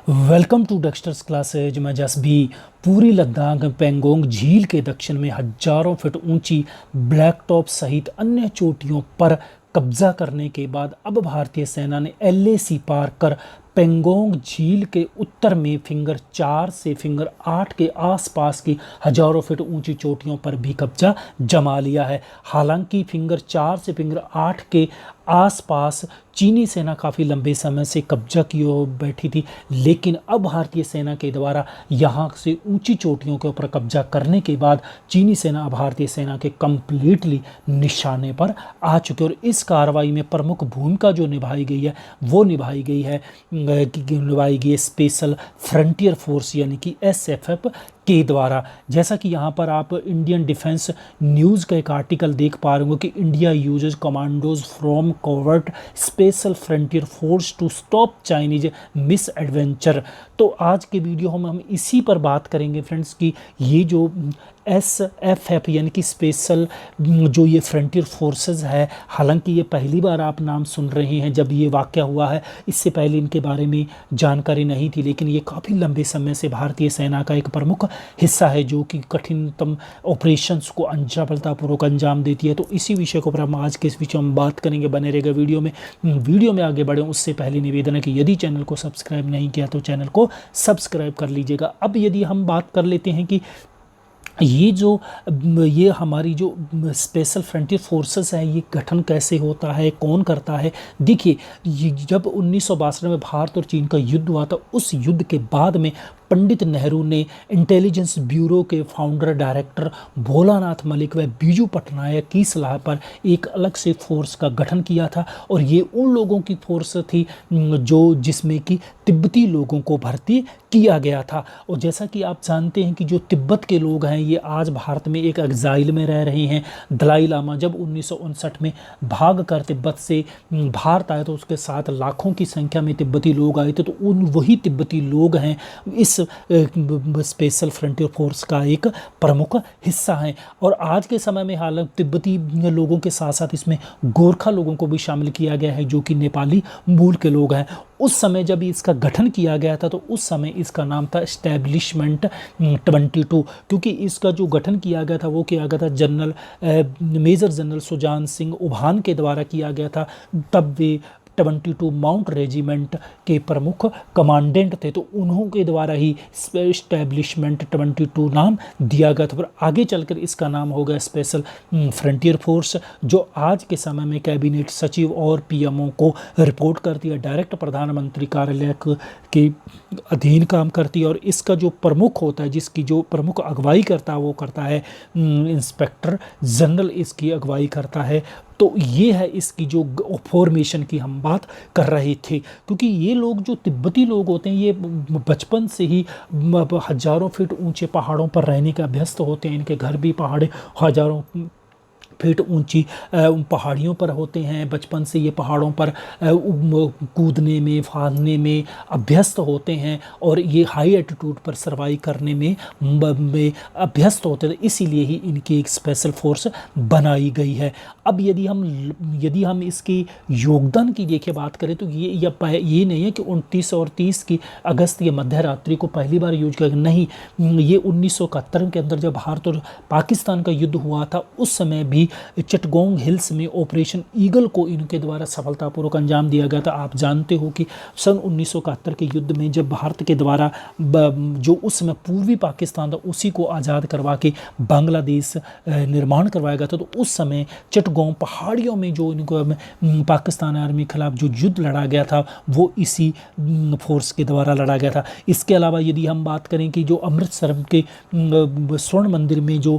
Welcome to Dexters classes. मैं जसबी पूरी लद्दाख पेंगोंग झील के दक्षिण में हजारों फीट ऊंची ब्लैक टॉप सहित अन्य चोटियों पर कब्जा करने के बाद अब भारतीय सेना ने एलएसी पार कर पेंगोंग झील के उत्तर में फिंगर 4 से फिंगर 8 के आसपास की हजारों फीट ऊंची चोटियों पर भी कब्जा जमा लिया है। हालांकि फिंगर 4 से फिंगर 8 के आसपास चीनी सेना काफ़ी लंबे समय से कब्जा किए बैठी थी, लेकिन अब भारतीय सेना के द्वारा यहाँ से ऊंची चोटियों के ऊपर कब्जा करने के बाद चीनी सेना भारतीय सेना के कंप्लीटली निशाने पर आ चुकी है। और इस कार्रवाई में प्रमुख भूमिका जो निभाई गई है वो निभाई गई है स्पेशल फ्रंटियर फोर्स यानी कि एसएफएफ के द्वारा। जैसा कि यहाँ पर आप इंडियन डिफेंस न्यूज़ का एक आर्टिकल देख पा रहे हो कि India uses commandos from covert special frontier force to stop Chinese misadventure. तो आज के वीडियो में हम इसी पर बात करेंगे फ्रेंड्स कि ये जो एसएफएफ यानी कि स्पेशल जो ये फ्रंटियर फोर्सेस है, हालांकि ये पहली बार आप नाम सुन रहे हैं जब ये वाक़या हुआ है। इससे पहले इनके बारे में जानकारी नहीं थी, लेकिन ये काफ़ी लंबे समय से भारतीय सेना का एक प्रमुख हिस्सा है जो कि कठिनतम ऑपरेशंस को सफलतापूर्वक अंजाम देती है। तो इसी विषय को पर हम आज के इस विषय में बात करेंगे। बने रहेगा वीडियो में आगे बढ़े उससे पहले निवेदन है कि यदि चैनल को सब्सक्राइब नहीं किया तो चैनल को सब्सक्राइब कर लीजिएगा। अब यदि हम बात कर लेते हैं कि ये हमारी जो स्पेशल फ्रंटियर फोर्सेस है ये गठन कैसे होता है, कौन करता है। देखिए, जब 1962 में भारत और चीन का युद्ध हुआ था, उस युद्ध के बाद में पंडित नेहरू ने इंटेलिजेंस ब्यूरो के फाउंडर डायरेक्टर भोलानाथ मलिक व बीजू पटनायक की सलाह पर एक अलग से फोर्स का गठन किया था। और ये उन लोगों की फोर्स थी जिसमें कि तिब्बती लोगों को भर्ती किया गया था। और जैसा कि आप जानते हैं कि जो तिब्बत के लोग हैं ये आज भारत में एक एग्जाइल में रह रहे हैं। दलाई लामा जब 1959 में भाग कर तिब्बत से भारत आए तो उसके साथ लाखों की संख्या में तिब्बती लोग आए थे। तो वही तिब्बती लोग हैं इस स्पेशल फ्रंटियर फोर्स का एक प्रमुख हिस्सा है। और आज के समय में हालांकि तिब्बती लोगों के साथ साथ इसमें गोरखा लोगों को भी शामिल किया गया है जो कि नेपाली मूल के लोग हैं। उस समय जब इसका गठन किया गया था तो उस समय इसका नाम था एस्टेब्लिशमेंट 22, क्योंकि इसका जो गठन किया गया था वो किया गया था मेजर जनरल सुजान सिंह उभान के द्वारा किया गया था। तब वे 22 माउंट रेजिमेंट के प्रमुख कमांडेंट थे, तो उन्हों के द्वारा ही एस्टेब्लिशमेंट 22 नाम दिया गया था। पर आगे चलकर इसका नाम हो गया स्पेशल फ्रंटियर फोर्स, जो आज के समय में कैबिनेट सचिव और पीएमओ को रिपोर्ट करती है, डायरेक्ट प्रधानमंत्री कार्यालय के अधीन काम करती है। और इसका जो प्रमुख होता है, जिसकी जो प्रमुख अगुवाई करता है वो करता है इंस्पेक्टर जनरल, इसकी अगुवाई करता है। तो ये है इसकी जो फॉर्मेशन की हम बात कर रहे थे, क्योंकि ये लोग जो तिब्बती लोग होते हैं ये बचपन से ही हजारों फीट ऊंचे पहाड़ों पर रहने का अभ्यस्त होते हैं। इनके घर भी पहाड़े हजारों फीट ऊंची पहाड़ियों पर होते हैं। बचपन से ये पहाड़ों पर कूदने में फांदने में अभ्यस्त होते हैं और ये हाई एल्टीट्यूड पर सर्वाइव करने में अभ्यस्त होते थे। इसीलिए ही इनकी एक स्पेशल फोर्स बनाई गई है। अब यदि हम इसके योगदान की देखिए बात करें तो ये नहीं है कि 29 और 30 की अगस्त की मध्य रात्रि को पहली बार यूज किया, नहीं। ये 1971 के अंदर जब भारत और पाकिस्तान का युद्ध हुआ था उस समय भी चिटगोंग हिल्स में ऑपरेशन ईगल को इनके द्वारा सफलतापूर्वक अंजाम दिया गया था। आप जानते हो कि सन 1971 के युद्ध में जब भारत के द्वारा जो उस समय पूर्वी पाकिस्तान था उसी को आज़ाद करवा के बांग्लादेश निर्माण करवाया गया था। तो उस समय चिटगोंग पहाड़ियों में जो इनको पाकिस्तान आर्मी के खिलाफ जो युद्ध लड़ा गया था वो इसी फोर्स के द्वारा लड़ा गया था। इसके अलावा यदि हम बात करें कि जो अमृतसर के स्वर्ण मंदिर में जो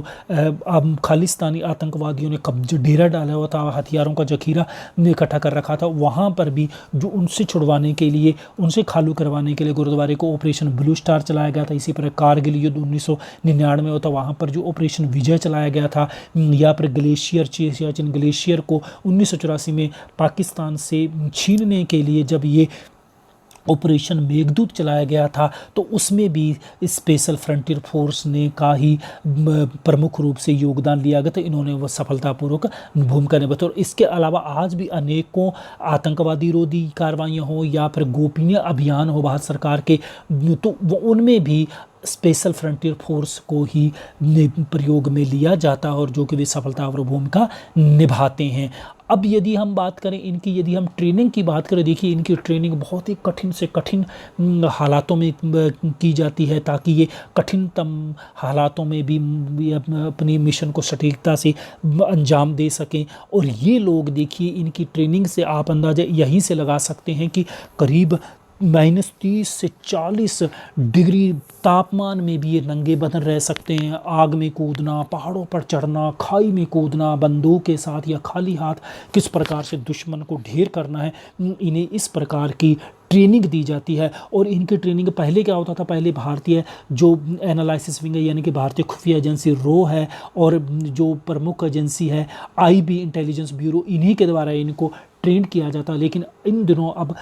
खालिस्तानी आतंकवादियों ने कब्जा डेरा डाला हुआ था, हथियारों का जखीरा इकट्ठा कर रखा था, वहाँ पर भी जो उनसे छुड़वाने के लिए, उनसे खालू करवाने के लिए गुरुद्वारे को ऑपरेशन ब्लू स्टार चलाया गया था। इसी पर कारगिल युद्ध 1999 में होता, वहाँ पर जो ऑपरेशन विजय चलाया गया था। यहाँ पर सियाचिन ग्लेशियर को 1984 में पाकिस्तान से छीनने के लिए जब ये ऑपरेशन मेघदूत चलाया गया था, तो उसमें भी स्पेशल फ्रंटियर फोर्स ने का ही प्रमुख रूप से योगदान लिया गया था। इन्होंने वह सफलतापूर्वक भूमिका निभाई। और इसके अलावा आज भी अनेकों आतंकवादी रोधी कार्रवाइयाँ हो या फिर गोपनीय अभियान हो भारत सरकार के, तो उनमें भी स्पेशल फ्रंटियर फोर्स को ही प्रयोग में लिया जाता है, और जो कि वे सफलतापूर्वक भूमिका निभाते हैं। अब यदि हम बात करें इनकी, यदि हम ट्रेनिंग की बात करें, देखिए इनकी ट्रेनिंग बहुत ही कठिन से कठिन हालातों में की जाती है, ताकि ये कठिनतम हालातों में भी अपनी मिशन को सटीकता से अंजाम दे सकें। और ये लोग देखिए, इनकी ट्रेनिंग से आप अंदाज़ा यहीं से लगा सकते हैं कि करीब -30 से 40 डिग्री तापमान में भी ये नंगे बदन रह सकते हैं। आग में कूदना, पहाड़ों पर चढ़ना, खाई में कूदना, बंदूक के साथ या खाली हाथ किस प्रकार से दुश्मन को ढेर करना है, इन्हें इस प्रकार की ट्रेनिंग दी जाती है। और इनकी ट्रेनिंग पहले क्या होता था, पहले भारतीय जो एनालिसिस विंग है, यानी कि भारतीय खुफिया एजेंसी रो है, और जो प्रमुख एजेंसी है IB इंटेलिजेंस ब्यूरो, इन्हीं के द्वारा इनको ट्रेंड किया जाता है। लेकिन इन दिनों अब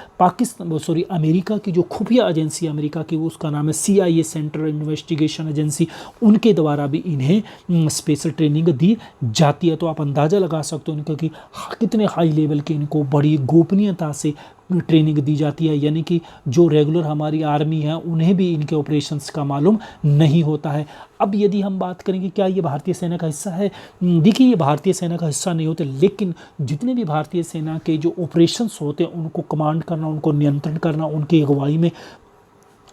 अमेरिका की जो खुफिया एजेंसी, अमेरिका की, उसका नाम है CIA सेंट्रल इन्वेस्टिगेशन एजेंसी, उनके द्वारा भी इन्हें स्पेशल ट्रेनिंग दी जाती है। तो आप अंदाज़ा लगा सकते हो इनका कि कितने हाई लेवल के इनको बड़ी गोपनीयता से ट्रेनिंग दी जाती है, यानी कि जो रेगुलर हमारी आर्मी है उन्हें भी इनके ऑपरेशंस का मालूम नहीं होता है। अब यदि हम बात करें कि क्या ये भारतीय सेना का हिस्सा है, देखिए ये भारतीय सेना का हिस्सा नहीं होते, लेकिन जितने भी भारतीय सेना के जो ऑपरेशंस होते हैं उनको कमांड करना, उनको नियंत्रण करना, उनकी अगुवाई में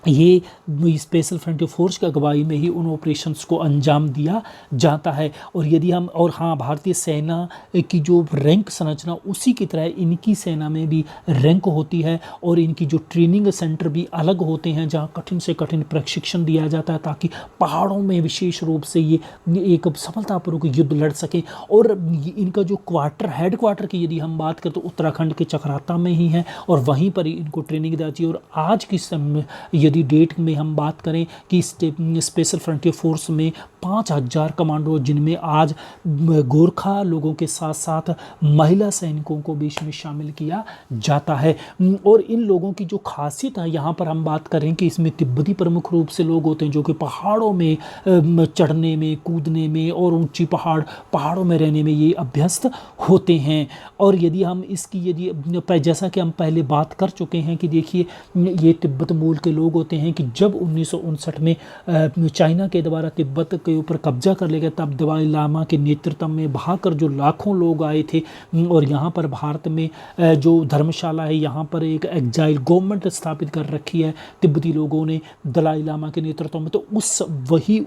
ये स्पेशल फ्रंटियर फोर्स की अगुवाई में ही उन ऑपरेशंस को अंजाम दिया जाता है। और यदि हम, और हाँ, भारतीय सेना की जो रैंक संरचना, उसी की तरह इनकी सेना में भी रैंक होती है, और इनकी जो ट्रेनिंग सेंटर भी अलग होते हैं, जहाँ कठिन से कठिन प्रशिक्षण दिया जाता है, ताकि पहाड़ों में विशेष रूप से ये एक सफलतापूर्वक युद्ध लड़ सकें। और इनका जो हेड क्वार्टर की यदि हम बात करें तो उत्तराखंड के चकराता में ही है, और वहीं पर इनको ट्रेनिंग दी जाती है। और आज की समय यदि डेट में हम बात करें कि स्पेशल फ्रंटियर फोर्स में 5000 कमांडो, जिनमें आज गोरखा लोगों के साथ साथ महिला सैनिकों को भी इसमें शामिल किया जाता है। और इन लोगों की जो खासियत है, यहाँ पर हम बात करें कि इसमें तिब्बती प्रमुख रूप से लोग होते हैं, जो कि पहाड़ों में चढ़ने में, कूदने में और ऊंची पहाड़ों में रहने में ये अभ्यस्त होते हैं। और यदि हम इसकी जैसा कि हम पहले बात कर चुके हैं कि देखिए ये तिब्बत मूल के लोग होते हैं, कि जब 1959 में चाइना के द्वारा तिब्बत के ऊपर कब्जा कर लिया गया, तब दलाई लामा के नेतृत्व में भागकर जो लाखों लोग आए थे, और यहाँ पर भारत में जो धर्मशाला है, यहाँ पर एक एग्जाइल गवर्नमेंट स्थापित कर रखी है तिब्बती लोगों ने दलाई लामा के नेतृत्व में। तो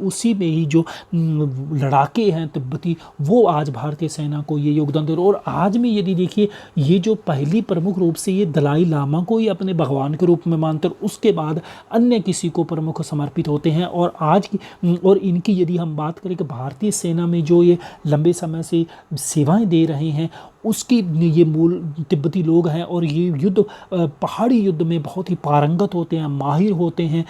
उसी में ही जो लड़ाके हैं तिब्बती, वो आज भारतीय सेना को ये योगदान दे रहे। और आज में यदि देखिए, ये जो पहली प्रमुख रूप से ये दलाई लामा को ही अपने भगवान के रूप में मानते, और उसके बाद अन्य किसी को प्रमुख समर्पित होते हैं। और इनकी यदि हम बात करें कि भारतीय सेना में जो ये लंबे समय से सेवाएं दे रहे हैं, उसकी ये मूल तिब्बती लोग हैं, और ये पहाड़ी युद्ध में बहुत ही पारंगत होते हैं, माहिर होते हैं।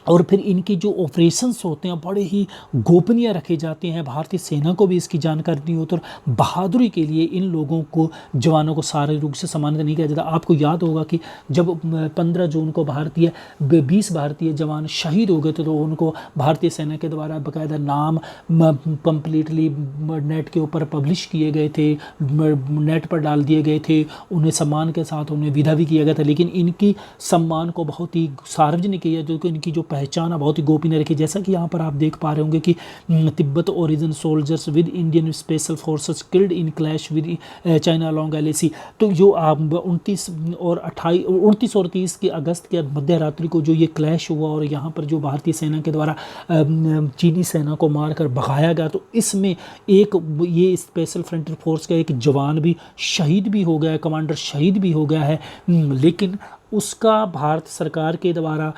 और फिर इनके जो ऑपरेशंस होते हैं बड़े ही गोपनीय रखे जाते हैं, भारतीय सेना को भी इसकी जानकारी नहीं होती। और बहादुरी के लिए इन लोगों को, जवानों को शारीरिक रूप से सम्मानित नहीं किया जाता। आपको याद होगा कि जब 15 जून को 20 भारतीय जवान शहीद हो गए थे, तो उनको भारतीय सेना के द्वारा बाकायदा नाम कम्प्लीटली नेट के ऊपर पब्लिश किए गए थे, नेट पर डाल दिए गए थे, उन्हें सम्मान के साथ उन्हें विदा भी किया गया था। लेकिन इनकी सम्मान को बहुत ही सार्वजनिक किया, जो कि इनकी जो पहचान है बहुत ही गोपनीय रखी। जैसा कि यहाँ पर आप देख पा रहे होंगे कि Tibet origin soldiers with Indian special forces killed in clash with China along LAC। तो जो 29 और 30 की अगस्त के मध्य रात्रि को जो ये क्लैश हुआ, और यहाँ पर जो भारतीय सेना के द्वारा चीनी सेना को मारकर भगाया गया, तो इसमें ये स्पेशल फ्रंटियर फोर्स का एक जवान भी शहीद भी हो गया, कमांडर शहीद भी हो गया है। लेकिन उसका भारत सरकार के द्वारा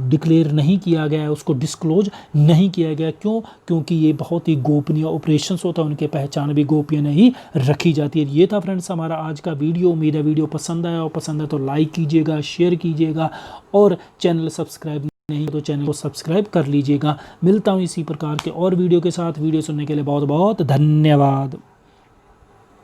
डिक्लेयर नहीं किया गया है, उसको डिस्क्लोज नहीं किया गया। क्यों? क्योंकि ये बहुत ही गोपनीय ऑपरेशंस होता है, उनके पहचान भी गोपनीय नहीं रखी जाती है। ये था फ्रेंड्स हमारा आज का वीडियो। उम्मीद है वीडियो पसंद आया, और पसंद है तो लाइक कीजिएगा, शेयर कीजिएगा, और चैनल सब्सक्राइब नहीं तो चैनल को सब्सक्राइब कर लीजिएगा। मिलता हूँ इसी प्रकार के और वीडियो के साथ। वीडियो सुनने के लिए बहुत बहुत धन्यवाद।